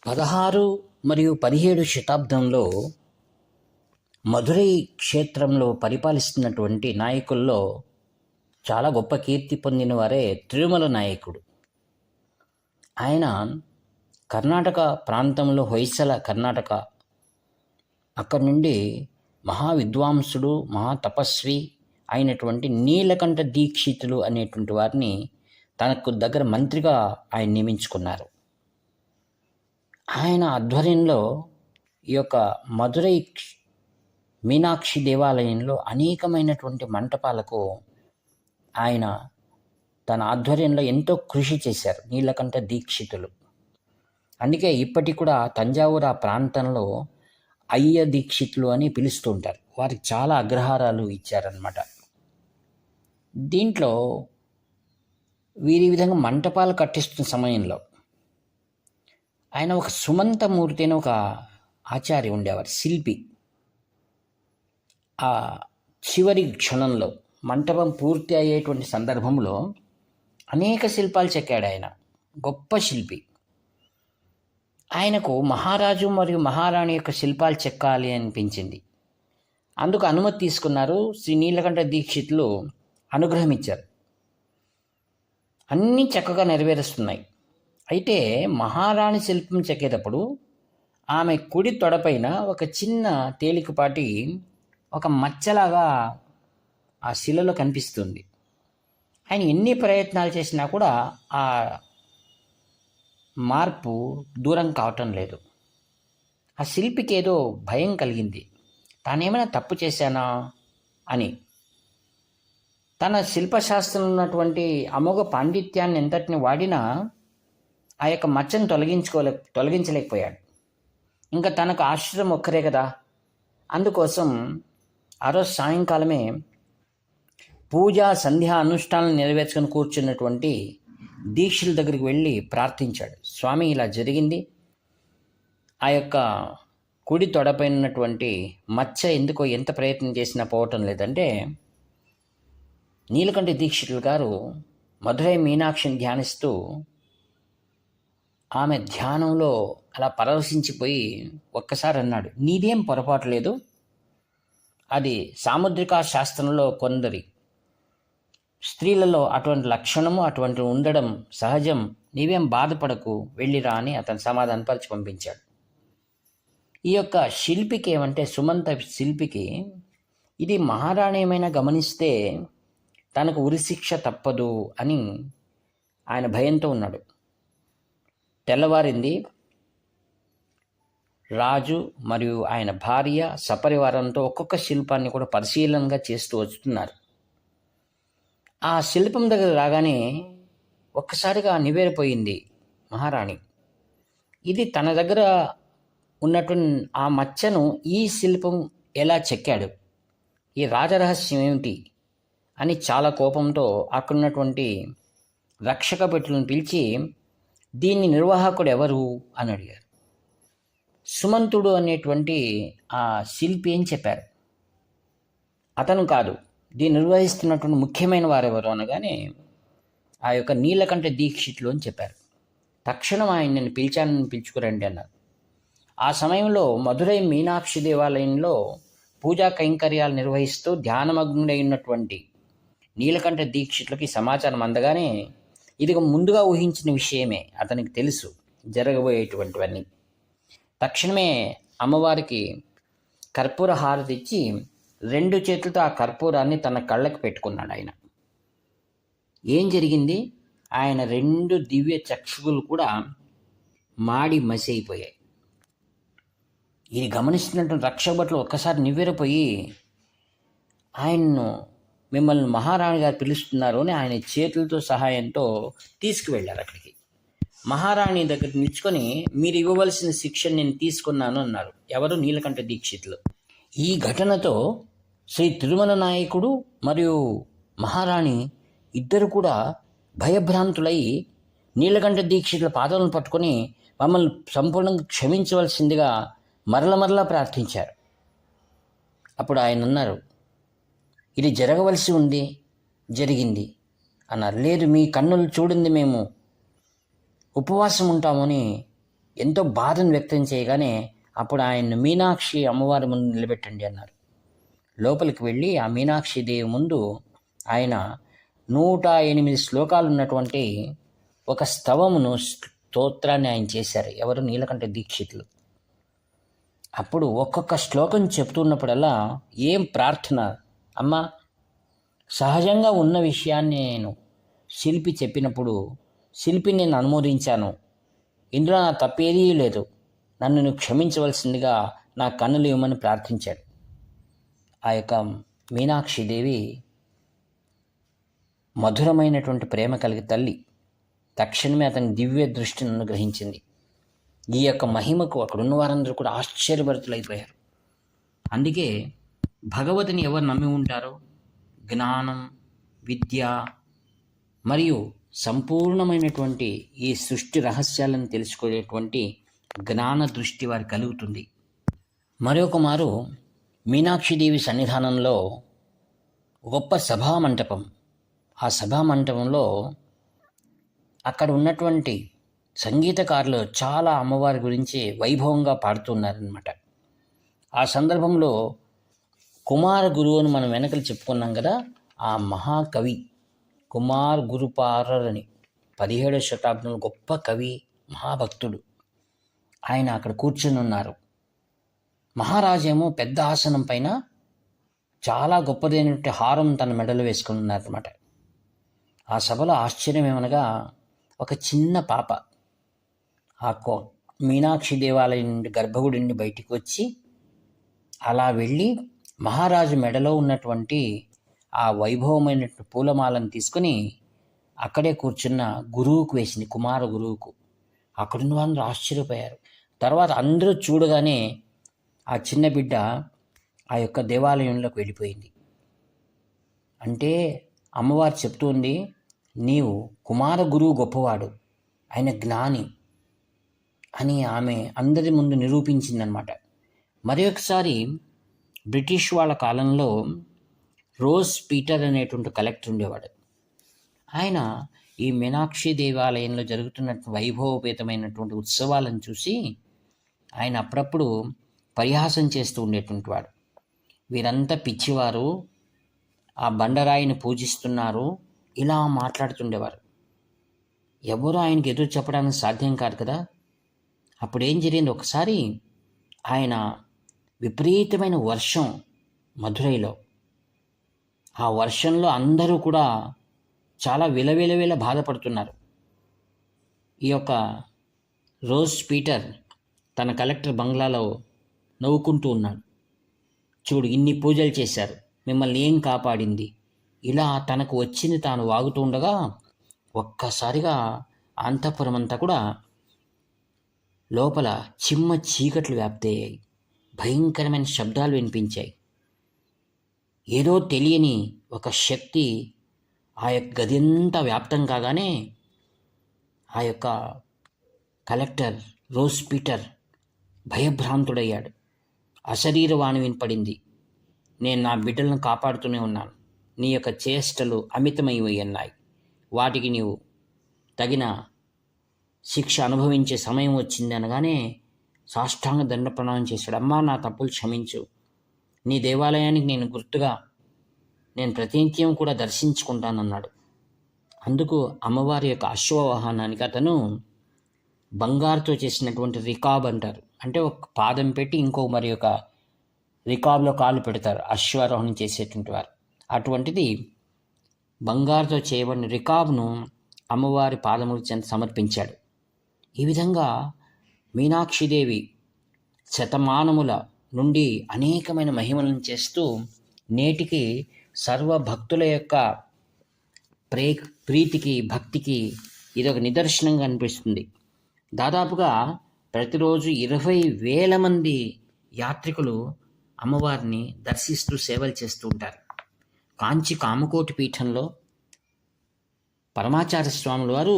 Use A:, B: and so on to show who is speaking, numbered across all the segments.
A: 16 మరియు 17 శతాబ్దంలో మధురై క్షేత్రంలో పరిపాలిస్తున్నటువంటి నాయకుల్లో చాలా గొప్ప కీర్తి పొందిన వారే తిరుమల నాయకుడు. ఆయన కర్ణాటక ప్రాంతంలో హొయసల కర్ణాటక, అక్కడి నుండి మహావిద్వాంసుడు, మహాతపస్వి అయినటువంటి నీలకంఠ దీక్షితులు అనేటువంటి వారిని తనకు దగ్గర మంత్రిగా ఆయన నియమించుకున్నారు. ఆయన ఆధ్వర్యంలో ఈ యొక్క మధురై మీనాక్షి దేవాలయంలో అనేకమైనటువంటి మంటపాలకు ఆయన తన ఆధ్వర్యంలో ఎంతో కృషి చేశారు నీలకంఠ దీక్షితులు. అందుకే ఇప్పటికి కూడా తంజావూరు ఆ ప్రాంతంలో అయ్య దీక్షితులు అని పిలుస్తూ ఉంటారు. వారికి చాలా అగ్రహారాలు ఇచ్చారన్నమాట. దీంట్లో వీరి విధంగా మంటపాలు కట్టిస్తున్న సమయంలో ఆయన ఒక సుమంతమూర్తి అని ఒక ఆచార్య ఉండేవారు, శిల్పి. ఆ చివరి క్షణంలో మంటపం పూర్తి అయ్యేటువంటి సందర్భంలో అనేక శిల్పాలు చెక్కాడు ఆయన. గొప్ప శిల్పి. ఆయనకు మహారాజు మరియు మహారాణి యొక్క శిల్పాలు చెక్కాలి అనిపించింది. అందుకు అనుమతి తీసుకున్నారు. శ్రీ నీలకంఠ దీక్షితులు అనుగ్రహం ఇచ్చారు. అన్నీ చక్కగా నెరవేరుస్తున్నాయి. అయితే మహారాణి శిల్పం చెక్కేటప్పుడు ఆమె కుడి తొడపైన ఒక చిన్న తేలికపాటి ఒక మచ్చలాగా ఆ శిలలో కనిపిస్తుంది. ఆయన ఎన్ని ప్రయత్నాలు చేసినా కూడా ఆ మార్పు దూరం కావటం లేదు. ఆ శిల్పికి ఏదో భయం కలిగింది. తానేమైనా తప్పు చేశానా అని. తన శిల్పశాస్త్రంలో ఉన్నటువంటి అమోఘ పాండిత్యాన్ని ఎంతటిని వాడినా ఆ యొక్క మచ్చను తొలగించలేకపోయాడు. ఇంకా తనకు ఆశ్రయం ఒక్కరే కదా. అందుకోసం ఆ రోజు సాయంకాలమే పూజా సంధ్యా అనుష్ఠానాలు నెరవేర్చుకొని కూర్చున్నటువంటి దీక్షల దగ్గరికి వెళ్ళి ప్రార్థించాడు. స్వామి, ఇలా జరిగింది. ఆ యొక్క కుడి తొడపైన ఉన్నటువంటి మచ్చ ఎందుకో ఎంత ప్రయత్నం చేసినా పోవటం లేదంటే, నీలకంఠ దీక్షితులు గారు మధురై మీనాక్షిని ధ్యానిస్తూ ఆమె ధ్యానంలో అలా పరవశించిపోయి ఒక్కసారి అన్నాడు, నీదేం పొరపాటు లేదు. అది సాముద్రికా శాస్త్రంలో కొందరి స్త్రీలలో అటువంటి లక్షణము అటువంటి ఉండడం సహజం. నీవేం బాధపడకు, వెళ్ళిరా అని అతను సమాధానపరిచి పంపించాడు. ఈ యొక్క శిల్పికి ఏమంటే, సుమంత శిల్పికి ఇది మహారాణి ఏమైనా గమనిస్తే తనకు ఉరిశిక్ష తప్పదు అని ఆయన భయంతో ఉన్నాడు. తెల్లవారింది. రాజు మరియు ఆయన భార్య సపరివారంతో ఒక్కొక్క శిల్పాన్ని కూడా పరిశీలనగా చేస్తూ వస్తున్నారు. ఆ శిల్పం దగ్గర రాగానే ఒక్కసారిగా నివేరిపోయింది మహారాణి. ఇది తన దగ్గర ఉన్నటువంటి ఆ మచ్చను ఈ శిల్పం ఎలా చెక్కాడు, ఈ రాజరహస్యం ఏమిటి అని చాలా కోపంతో అక్కడున్నటువంటి రక్షక భటులను పిలిచి, దీన్ని నిర్వాహకుడు ఎవరు అని అడిగారు. సుమంతుడు అనేటువంటి ఆ శిల్పి అని చెప్పారు. అతను కాదు, దీన్ని నిర్వహిస్తున్నటువంటి ముఖ్యమైన వారెవరు అనగానే ఆ యొక్క నీలకంఠ దీక్షితులు అని చెప్పారు. తక్షణం ఆయన నేను పిలుచుకురండి అన్నారు. ఆ సమయంలో మధురై మీనాక్షి దేవాలయంలో పూజా కైంకర్యాలు నిర్వహిస్తూ ధ్యానమగ్నుడై ఉన్నటువంటి నీలకంఠ దీక్షితులకి సమాచారం అందగానే ఇది ముందుగా ఊహించిన విషయమే, అతనికి తెలుసు జరగబోయేటువంటివన్నీ. తక్షణమే అమ్మవారికి కర్పూర హారతి ఇచ్చి 2 చేతులతో ఆ కర్పూరాన్ని తన కళ్ళకు పెట్టుకున్నాడు ఆయన. ఏం జరిగింది? ఆయన 2 దివ్య చక్షువులు కూడా మాడి మసి అయిపోయాయి. ఇది గమనిస్తున్నటువంటి రక్షభటులు ఒక్కసారి నివ్వెరపోయి, ఆయన్ను మిమ్మల్ని మహారాణి గారు పిలుస్తున్నారు అని ఆయన చేతులతో సహాయంతో తీసుకువెళ్ళారు అక్కడికి. మహారాణి దగ్గర నిల్చుకొని, మీరు ఇవ్వవలసిన శిక్షను నేను తీసుకున్నాను అన్నారు. ఎవరు? నీలకంఠ దీక్షితులు. ఈ ఘటనతో శ్రీ తిరుమల నాయకుడు మరియు మహారాణి ఇద్దరు కూడా భయభ్రాంతులై నీలకంఠ దీక్షితుల పాదాలను పట్టుకొని మమ్మల్ని సంపూర్ణంగా క్షమించవలసిందిగా మరల ప్రార్థించారు. అప్పుడు ఆయన అన్నారు, ఇది జరగవలసి ఉంది, జరిగింది అన్నారు. లేదు, మీ కన్నులు చూడింది మేము ఉపవాసం ఉంటామని ఎంతో బాధను వ్యక్తం చేయగానే అప్పుడు ఆయన్ను మీనాక్షి అమ్మవారి ముందు నిలబెట్టండి అన్నారు. లోపలికి వెళ్ళి ఆ మీనాక్షి దేవి ముందు ఆయన 108 శ్లోకాలు ఉన్నటువంటి ఒక స్తోత్రాన్ని ఆయన చేశారు. ఎవరు? నీలకంఠ దీక్షితులు. అప్పుడు ఒక్కొక్క శ్లోకం చెప్తున్నప్పుడల్లా ఏం ప్రార్థన, అమ్మ సహజంగా ఉన్న విషయాన్ని నేను శిల్పి చెప్పినప్పుడు శిల్పిని నేను అనుమోదించాను, ఇందులో నా తప్పేదీ లేదు, నన్ను నువ్వు క్షమించవలసిందిగా నా కన్నులు ఇవ్వమని ప్రార్థించాడు. ఆ యొక్క మీనాక్షిదేవి మధురమైనటువంటి ప్రేమ కలిగి తల్లి తక్షణమే అతని దివ్య దృష్టిని అనుగ్రహించింది. ఈ యొక్క మహిమకు అక్కడున్న వారందరూ కూడా ఆశ్చర్యభరితులైపోయారు. అందుకే భగవతిని ఎవరు నమ్మి ఉంటారో జ్ఞానం, విద్య మరియు సంపూర్ణమైనటువంటి ఈ సృష్టి రహస్యాలను తెలుసుకునేటువంటి జ్ఞాన దృష్టి వారికి కలుగుతుంది. మరొక మారు మీనాక్షిదేవి సన్నిధానంలో గొప్ప సభామంటపం. ఆ సభామంటపంలో అక్కడ ఉన్నటువంటి సంగీతకారులు చాలా అమ్మవారి గురించి వైభవంగా పాడుతున్నారనమాట. ఆ సందర్భంలో కుమార గురువు అని మనం వెనకలు చెప్పుకున్నాం కదా, ఆ మహాకవి కుమార్ గురుపారర్ అని 17వ శతాబ్దంలో గొప్ప కవి, మహాభక్తుడు, ఆయన అక్కడ కూర్చుని ఉన్నారు. మహారాజేమో పెద్ద ఆసనం పైన చాలా గొప్పదైనటువంటి హారం తన మెడలో వేసుకుని ఉన్నారన్నమాట. ఆ సభలో ఆశ్చర్యం ఏమనగా ఒక చిన్న పాప ఆ మీనాక్షి దేవాలయం నుండి గర్భగుడి నుండి బయటికి వచ్చి అలా వెళ్ళి మహారాజు మెడలో ఉన్నటువంటి ఆ వైభవమైనటువంటి పూలమాలను తీసుకొని అక్కడే కూర్చున్న గురువుకు వేసింది, కుమార గురువుకు. అక్కడున్న వాళ్ళు ఆశ్చర్యపోయారు. తర్వాత అందరూ చూడగానే ఆ చిన్న బిడ్డ ఆ యొక్క దేవాలయంలోకి వెళ్ళిపోయింది. అంటే అమ్మవారు చెప్తుంది, నీవు కుమార గురువు గొప్పవాడు, ఆయన జ్ఞాని అని ఆమె అందరి ముందు నిరూపించిందనమాట. మరి ఒకసారి బ్రిటిష్ వాళ్ళ కాలంలో రోజ్ పీటర్ అనేటువంటి కలెక్టర్ ఉండేవాడు. ఆయన ఈ మీనాక్షి దేవాలయంలో జరుగుతున్న వైభవపేతమైనటువంటి ఉత్సవాలను చూసి ఆయన అప్పుడప్పుడు పరిహాసం చేస్తూ ఉండేటువంటి వాడు. వీరంతా పిచ్చివారు, ఆ బండరాయిని పూజిస్తున్నారు, ఇలా మాట్లాడుతుండేవారు. ఎవరు ఆయనకి ఎదురు చెప్పడానికి సాధ్యం కాదు కదా. అప్పుడు ఏం జరిగింది, ఒకసారి ఆయన విపరీతమైన వర్షం మధురైలో, ఆ వర్షంలో అందరూ కూడా చాలా విలవిలవిల బాధపడుతున్నారు. ఈ యొక్క రోజ్ పీటర్ తన కలెక్టర్ బంగ్లాలో నవ్వుకుంటూ ఉన్నాడు. చూడు, ఇన్ని పూజలు చేశారు, మిమ్మల్ని ఏం కాపాడింది? ఇలా తనకు వచ్చింది తాను వాగుతూ ఉండగా ఒక్కసారిగా అంతఃపురం అంతా కూడా లోపల చిమ్మ చీకట్లు వ్యాప్తయ్యాయి. భయంకరమైన శబ్దాలు వినిపించాయి. ఏదో తెలియని ఒక శక్తి ఆ యొక్క గదంతా వ్యాప్తం కాగానే ఆ యొక్క కలెక్టర్ రోజ్ పీటర్ భయభ్రాంతుడయ్యాడు. అశరీరవాణి వినపడింది, నేను నా బిడ్డలను కాపాడుతూనే ఉన్నాను, నీ యొక్క చేష్టలు అమితమైపోయి, వాటికి నీవు తగిన శిక్ష అనుభవించే సమయం వచ్చింది అనగానే సాష్టాంగ దండ ప్రణామం చేశాడు. అమ్మా, నా తప్పులు క్షమించు, నీ దేవాలయానికి నేను గుర్తుగా నేను ప్రతినిత్యం కూడా దర్శించుకుంటానన్నాడు. అందుకు అమ్మవారి యొక్క అశ్వవాహనానికి అతను బంగారుతో చేసినటువంటి రికాబ్ అంటారు, అంటే ఒక పాదం పెట్టి ఇంకో మరి ఒక రికాబ్లో కాళ్ళు పెడతారు అశ్వారోహణం చేసేటువంటి వారు. అటువంటిది బంగారుతో చేయబడిన రికాబ్ను అమ్మవారి పాదములకు చెంత సమర్పించాడు. ఈ విధంగా మీనాక్షిదేవి శతమానముల నుండి అనేకమైన మహిమలను చేస్తూ నేటికి సర్వభక్తుల యొక్క ప్రీతికి, భక్తికి ఇదొక నిదర్శనంగా అనిపిస్తుంది. దాదాపుగా ప్రతిరోజు 20,000 మంది యాత్రికులు అమ్మవారిని దర్శిస్తూ సేవలు చేస్తూ ఉంటారు. కాంచి కామకోటి పీఠంలో పరమాచార్య స్వాముల వారు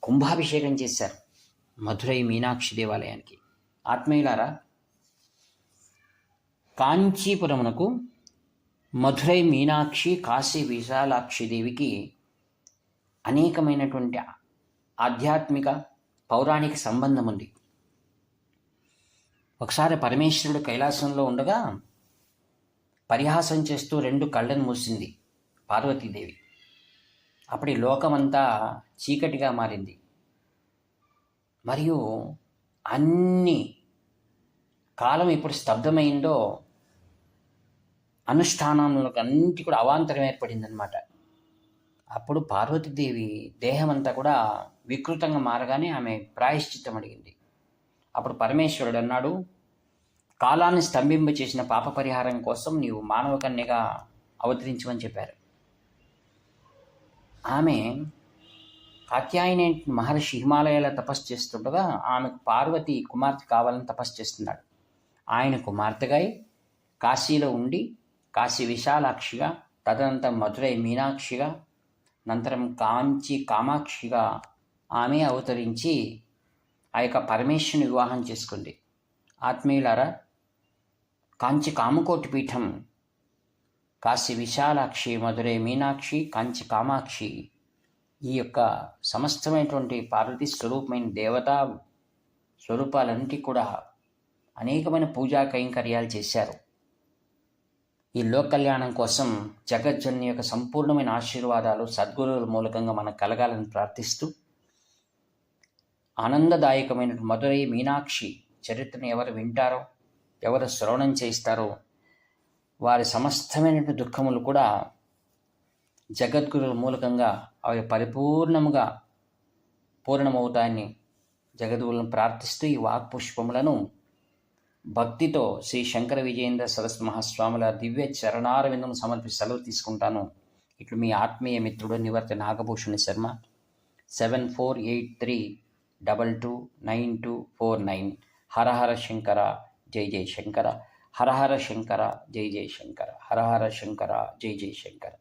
A: కుంభాభిషేకం చేశారు మధురై మీనాక్షి దేవాలయానికి. ఆత్మీయులారా, కాంచీపురమునకు మధురై మీనాక్షి, కాశీ విశాలాక్షి దేవికి అనేకమైనటువంటి ఆధ్యాత్మిక, పౌరాణిక సంబంధం ఉంది. ఒకసారి పరమేశ్వరుడు కైలాసంలో ఉండగా పరిహాసం చేస్తూ 2 కళ్ళను మూసింది పార్వతీదేవి. అప్పటి లోకమంతా చీకటిగా మారింది. మరియు అన్ని కాలం ఇప్పుడు స్తబ్దమైందో అనుష్ఠానంలోకి అన్నిటి కూడా అవాంతరం ఏర్పడిందనమాట. అప్పుడు పార్వతీదేవి దేహం అంతా కూడా వికృతంగా మారగానే ఆమె ప్రాయశ్చిత్తం అడిగింది. అప్పుడు పరమేశ్వరుడు అన్నాడు, కాలాన్ని స్తంభింప చేసిన పాప పరిహారం కోసం నీవు మానవ కన్యగా అవతరించమని చెప్పారు. ఆమె కాత్యాయని మహర్షి హిమాలయాల తపస్సు చేస్తుండగా ఆమెకు పార్వతి కుమార్తె కావాలని తపస్సు చేస్తున్నాడు. ఆయన కుమార్తెగా కాశీలో ఉండి కాశీ విశాలాక్షిగా, తదనంతరం మధురై మీనాక్షిగా, అనంతరం కాంచి కామాక్షిగా ఆమె అవతరించి ఆ యొక్క పరమేశ్వరుని వివాహం చేసుకుంది. ఆత్మీయులారా, కాంచి కామకోటి పీఠం, కాశీ విశాలాక్షి, మధురై మీనాక్షి, కాంచి కామాక్షి, ఈ యొక్క సమస్తమైనటువంటి పార్వతీ స్వరూపమైన దేవతా స్వరూపాలన్నిటి కూడా అనేకమైన పూజా కైంకర్యాలు చేశారు. ఈ లోక కళ్యాణం కోసం జగజ్జనని యొక్క సంపూర్ణమైన ఆశీర్వాదాలు సద్గురువుల మూలకంగా మనకు కలగాలని ప్రార్థిస్తూ, ఆనందదాయకమైన మధురై మీనాక్షి చరిత్రను ఎవరు వింటారో, ఎవరు శ్రవణం చేస్తారో వారి సమస్తమైన దుఃఖములు కూడా జగద్గురుల మూలకంగా అవి పరిపూర్ణముగా పూర్ణమవుతాయని జగద్గురులను ప్రార్థిస్తూ ఈ వాక్పుష్పములను భక్తితో శ్రీ శంకర విజయేంద్ర సరస్వతి మహాస్వాముల దివ్య చరణారవిందం సమర్పించి సెలవు తీసుకుంటాను. ఇట్లు మీ ఆత్మీయ మిత్రుడు నివర్తి నాగభూషణి శర్మ. 7483229249. హరహర శంకర జై జై శంకర. హరహర శంకర జై జై శంకర. హరహర శంకర జై జై శంకర.